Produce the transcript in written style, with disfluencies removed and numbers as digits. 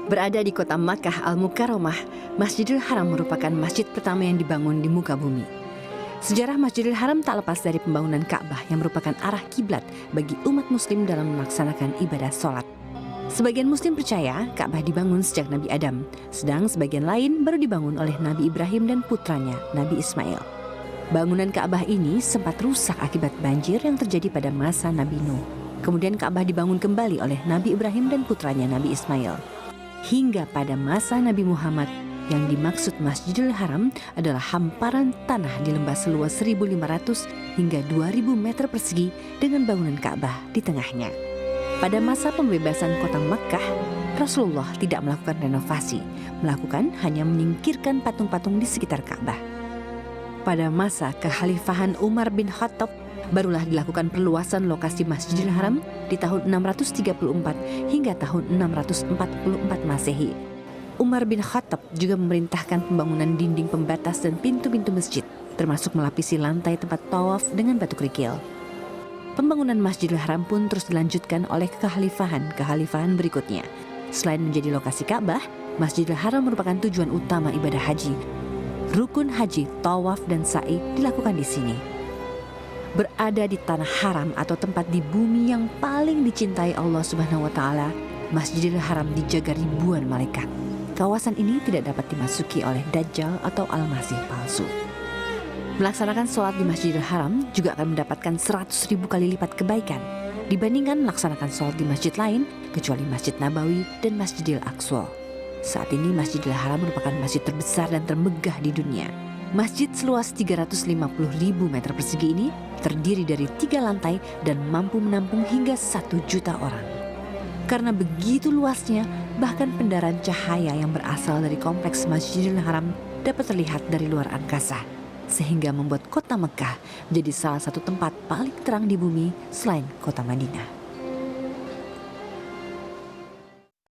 Berada di kota Makkah Al-Mukarramah, Masjidil Haram merupakan masjid pertama yang dibangun di muka bumi. Sejarah Masjidil Haram tak lepas dari pembangunan Ka'bah yang merupakan arah kiblat bagi umat muslim dalam melaksanakan ibadah sholat. Sebagian muslim percaya Ka'bah dibangun sejak Nabi Adam, sedang sebagian lain baru dibangun oleh Nabi Ibrahim dan putranya, Nabi Ismail. Bangunan Ka'bah ini sempat rusak akibat banjir yang terjadi pada masa Nabi Nuh. Kemudian Ka'bah dibangun kembali oleh Nabi Ibrahim dan putranya, Nabi Ismail. Hingga pada masa Nabi Muhammad, yang dimaksud Masjidil Haram adalah hamparan tanah di lembah seluas 1.500 hingga 2.000 meter persegi dengan bangunan Ka'bah di tengahnya. Pada masa pembebasan kota Makkah, Rasulullah tidak melakukan renovasi, melakukan hanya menyingkirkan patung-patung di sekitar Ka'bah. Pada masa kekhalifahan Umar bin Khattab, barulah dilakukan perluasan lokasi Masjidil Haram di tahun 634 hingga tahun 644 Masehi. Umar bin Khattab juga memerintahkan pembangunan dinding pembatas dan pintu-pintu masjid, termasuk melapisi lantai tempat tawaf dengan batu kerikil. Pembangunan Masjidil Haram pun terus dilanjutkan oleh kekhalifahan berikutnya. Selain menjadi lokasi Ka'bah, Masjidil Haram merupakan tujuan utama ibadah haji. Rukun haji, tawaf, dan sa'i dilakukan di sini. Berada di tanah haram atau tempat di bumi yang paling dicintai Allah Subhanahu wa Ta'ala, Masjidil Haram dijaga ribuan malaikat. Kawasan ini tidak dapat dimasuki oleh Dajjal atau Al-Masih palsu. Melaksanakan sholat di Masjidil Haram juga akan mendapatkan 100.000 kali lipat kebaikan dibandingkan melaksanakan sholat di masjid lain kecuali Masjid Nabawi dan Masjidil Aqsa. Saat ini Masjidil Haram merupakan masjid terbesar dan termegah di dunia. Masjid seluas 350.000 meter persegi ini terdiri dari 3 lantai dan mampu menampung hingga 1 juta orang. Karena begitu luasnya, bahkan pendaran cahaya yang berasal dari kompleks Masjidil Haram dapat terlihat dari luar angkasa, sehingga membuat kota Mekah menjadi salah satu tempat paling terang di bumi selain kota Madinah.